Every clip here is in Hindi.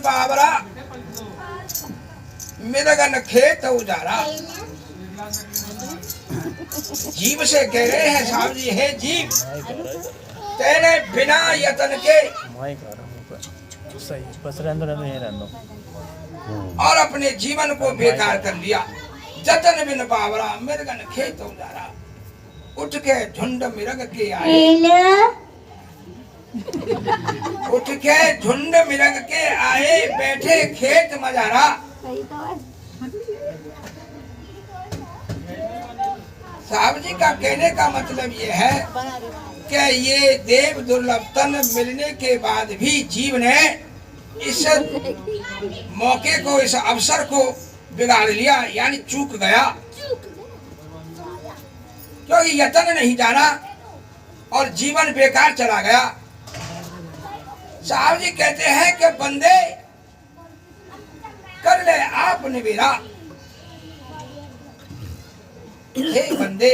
बाबरा मिरगन खेत उजारा। जीव से कह रहे हैं साहब जी, हे जीव तेरे बिना यतन के और अपने जीवन को बेकार कर लिया। जतन बिन बावरा मिरगन खेत उजारा। उठ के झुंड मिरग के आए, उठ के झुंड मिरग के आए, बैठे खेत मजारा। साहब जी का कहने का मतलब ये है कि ये देव दुर्लभ तन मिलने के बाद भी जीव ने इस मौके को, इस अवसर को बिगाड़ लिया, यानी चूक गया, क्योंकि यतन नहीं जाना और जीवन बेकार चला गया। साहब जी कहते हैं कि बंदे कर ले आप निवेरा। हे बंदे,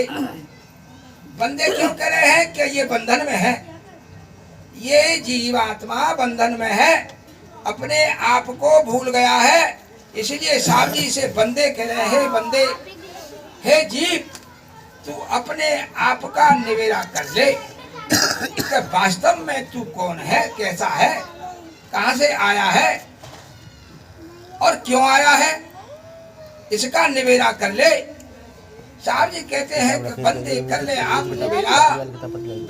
बंदे क्यों कह रहे हैं कि ये बंधन में है, ये जीवात्मा बंधन में है, अपने आप को भूल गया है, इसलिए साहब जी से बंदे कह रहे हैं। बंदे, हे जीव तू अपने आप का निवेरा कर ले कि वास्तव में तू कौन है, कैसा है, कहां से आया है और क्यों आया है, इसका निवेरा कर ले। साहब जी कहते हैं कि बंदे कर ले आप निवेरा,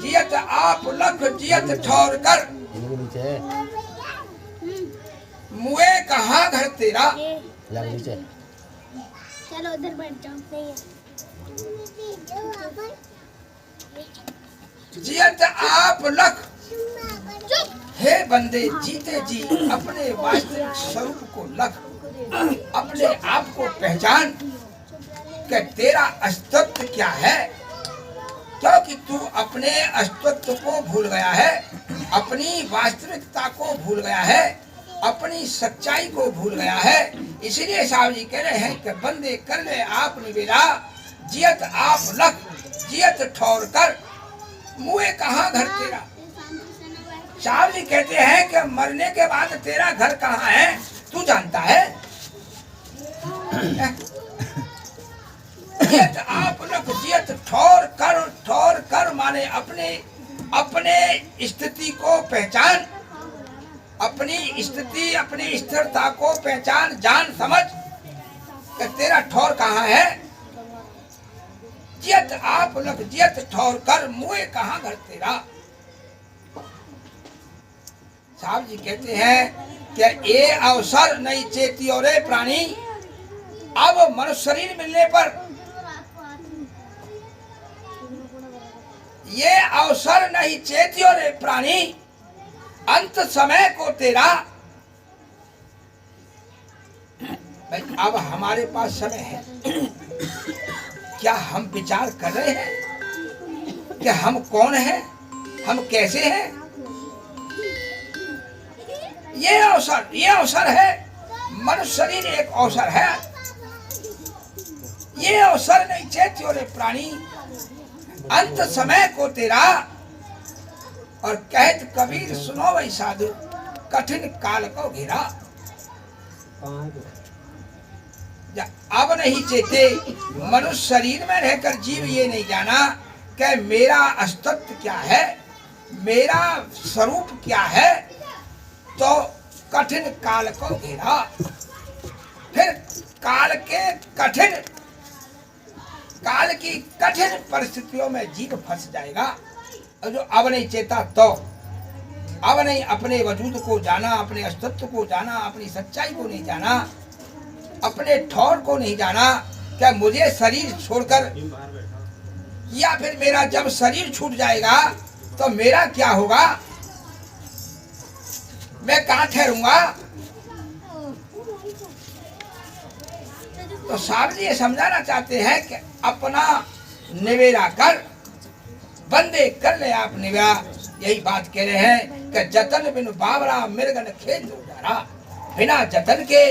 जियत आप लख जियत ठौर कर, मुए कहाँ घर तेरा। चलो उधर बैठ जाओ। जियत आप लख, हे बंदे जीते जी अपने वास्तविक स्वरूप को लख, अपने आप को पहचान कि तेरा अस्तित्व क्या है, क्योंकि तू अपने अस्तित्व को भूल गया है, अपनी वास्तविकता को भूल गया है, अपनी सच्चाई को भूल गया है। इसलिए साहब जी कह रहे हैं कि बंदे कर ले आप निवेरा, जियत आप लख जियत ठौर कर, मुए कहाँ घर तेरा। साहब जी कहते हैं कि मरने के बाद तेरा घर कहाँ है तू जानता है। जियत आप लख जियत ठौर कर, ठौर कर माने अपने अपने स्थिति को पहचान, अपनी स्थिति अपनी स्थिरता को पहचान, जान समझ कि तेरा ठौर कहाँ है। जियत आप लख जियत ठौर कर, मुए कहाँ घर तेरा। साहब जी कहते हैं कि ये अवसर नहीं चेती और प्राणी, अब मनुष्य शरीर मिलने पर ये अवसर नहीं चेती और प्राणी, अंत समय को तेरा। भाई अब हमारे पास समय है, क्या हम विचार कर रहे हैं कि हम कौन हैं, हम कैसे हैं। ये अवसर है, मनुष्य शरीर एक अवसर है। ये अवसर नहीं चेती और प्राणी, अंत समय को तेरा। और कहत कबीर सुनो वही साधु, कठिन काल को घेरा। अब नहीं चेते, मनुष्य शरीर में रहकर जीव ये नहीं जाना कि मेरा अस्तित्व क्या है, मेरा स्वरूप क्या है, तो कठिन काल को घेरा। फिर काल की कठिन परिस्थितियों में जीव फंस जाएगा। और जो अब नहीं चेता, तो अब नहीं अपने वजूद को जाना, अपने अस्तित्व को जाना, अपनी सच्चाई को नहीं जाना, अपने ठौर को नहीं जाना, क्या मुझे शरीर छोड़कर, या फिर मेरा जब शरीर छूट जाएगा तो मेरा क्या होगा, मैं कहाँ ठहरूंगा। तो साहब जी ये समझाना चाहते हैं कि अपना निवेरा कर, बंदे कर ले आप निवेरा। यही बात कह रहे हैं कि जतन बिन बावरा मिर्गन खेत उजारा। बिना जतन के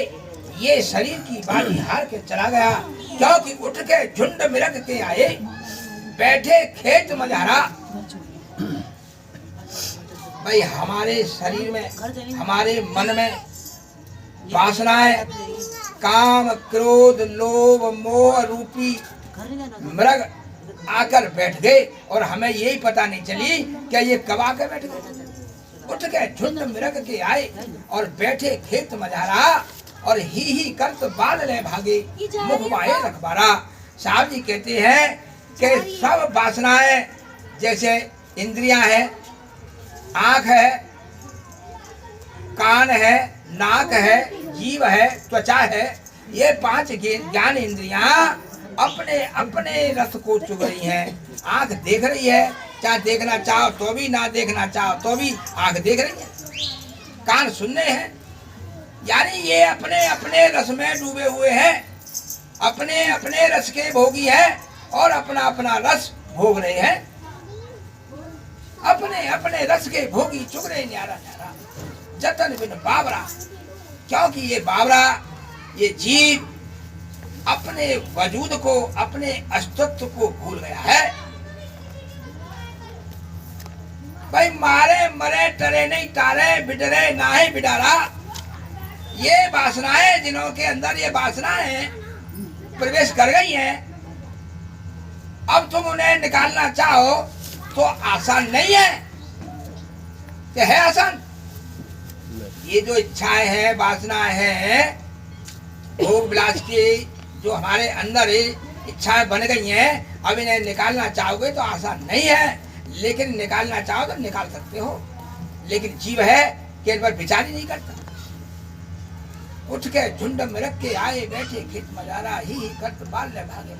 ये शरीर की बाजी हार के चला गया, क्योंकि उठ के झुंड मिरग के आए, बैठे खेत मजारा। भाई हमारे शरीर में, हमारे मन में वासनाएं काम क्रोध लोभ मोह रूपी मृग आकर बैठ गए और हमें यही पता नहीं चली कि ये कब आकर बैठ गए। उठ के झुंड मृग के आए और बैठे खेत मझारा और ही करत बाल ले भागे मुख बाहे रखबारा। साहब जी कहते हैं कि सब वासनाएं जैसे इंद्रियां है, आंख है, कान है, नाक है, जीव है, त्वचा है, ये 5 ज्ञान इंद्रियां अपने अपने रस को चुग रही हैं। आंख देख रही है, चाहे देखना चाहो तो भी, ना देखना चाहो तो भी आंख देख रही है। कान सुनने हैं, यानी ये अपने अपने रस में डूबे हुए हैं, अपने अपने रस के भोगी हैं और अपना अपना रस भोग रहे हैं। अपने अपने रस के भोगी चुग रहे न्यारा न्यारा जतन बिन बाबरा। क्योंकि ये बाबरा, ये जीव अपने वजूद को, अपने अस्तित्व को भूल गया है। भाई मारे मरे टरे नहीं टारे बिडरे ना ही बिडारा। ये वासनाएं जिनों के अंदर ये वासनाएं प्रवेश कर गई हैं, अब तुम उन्हें निकालना चाहो तो आसान नहीं है। क्या है आसान? ये जो इच्छाएं हैं, वासनाएं हैं, भोग विलास की जो हमारे अंदर इच्छाएं बन गई हैं, अब इन्हें निकालना चाहोगे तो आसान नहीं है, लेकिन निकालना चाहो तो निकाल सकते हो। लेकिन जीव है कि इन पर विचार ही नहीं करता। उठ के झुंड में रख के आए बैठे खेत मजारा ही करत बाल ले भागे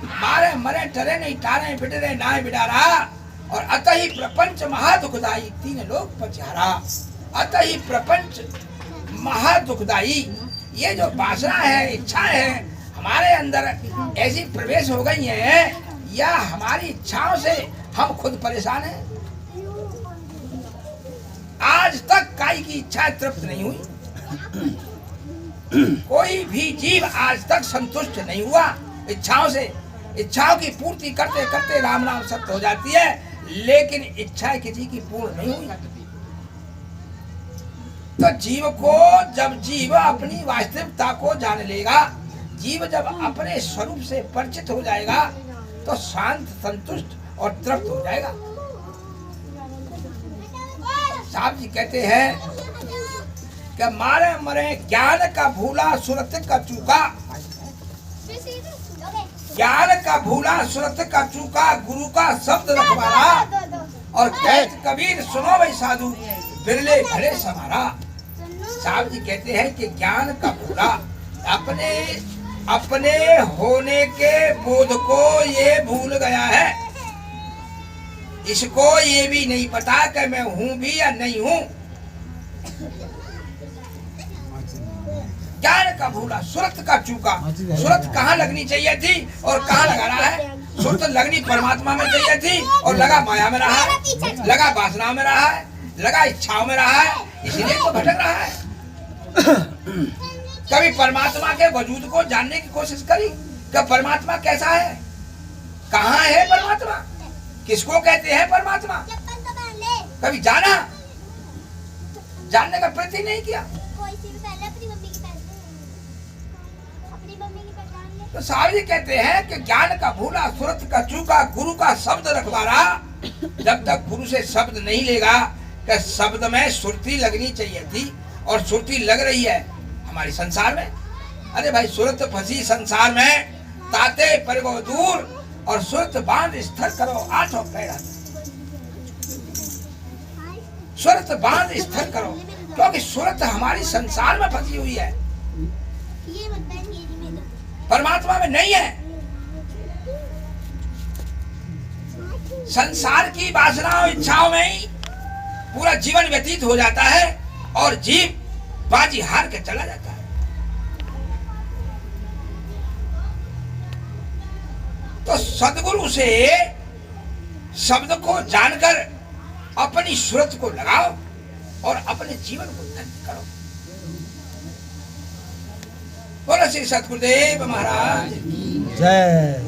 मारे मरे टरे नहीं टारे बिडरे नाय बिडारा। और अतः ही प्रपंच महादुखदाई 3 लोग पचारा। अतः ही प्रपंच महादुखदाई, ये जो वासना है, इच्छा है हमारे अंदर ऐसी प्रवेश हो गई है, या हमारी इच्छाओं से हम खुद परेशान हैं। आज तक काई की इच्छा तृप्त नहीं हुई। कोई भी जीव आज तक संतुष्ट नहीं हुआ इच्छाओं से। इच्छाओं की पूर्ति करते करते राम नाम सत्य हो जाती है, लेकिन इच्छाएं किसी की पूर्ण नहीं हुई। तो जीव को, जब जीव अपनी वास्तविकता को जान लेगा, जीव जब अपने स्वरूप से परिचित हो जाएगा, तो शांत, संतुष्ट और तृप्त हो जाएगा। साहब जी कहते हैं कि मारे मरे ज्ञान का भूला सुरत का चूका। ज्ञान का भूला सुरत का चूका, गुरु का शब्द रखवारा। और कहत कबीर सुनो भाई साधु, बिरले भले समारा। साहब जी कहते हैं कि ज्ञान का भूला, अपने अपने होने के बोध को ये भूल गया है। इसको ये भी नहीं पता कि मैं हूं भी या नहीं हूं। ज्ञान का भूला सुरत का चूका। सुरत कहाँ लगनी चाहिए थी और कहाँ लगा रहा है? सुरत लगनी परमात्मा में चाहिए थी और लगा माया में रहा है, लगा वासना में रहा है, लगा इच्छाओं में रहा है, इसीलिए तो भटक रहा है। कभी परमात्मा के वजूद को जानने की कोशिश करी कि परमात्मा कैसा है, कहाँ है परमात्मा, किसको कहते हैं परमात्मा? कभी जाना? जानने का प्रयत्न नहीं किया। तो साहब जी कहते हैं कि ज्ञान का भूला सुरत का चूका, गुरु का शब्द रखवारा। जब तक गुरु से शब्द नहीं लेगा कि शब्द में सुरती लगनी चाहिए थी और सुरती लग रही है हमारी संसार में। अरे भाई, सुरत फंसी संसार में, ताते परगो दूर, और सुरत बांध स्थिर करो 8 पैरा। सुरत बांध स्थिर करो, क्योंकि सुरत हमारी संसार में फंसी हुई है, परमात्मा में नहीं है। संसार की वासनाओं इच्छाओं में ही पूरा जीवन व्यतीत हो जाता है और जीव बाजी हार के चला जाता है। तो सद्गुरु से शब्द को जानकर अपनी सुरत को लगाओ और अपने जीवन को धन्य करो। बोलो श्री सतगुरुदेव महाराज जय।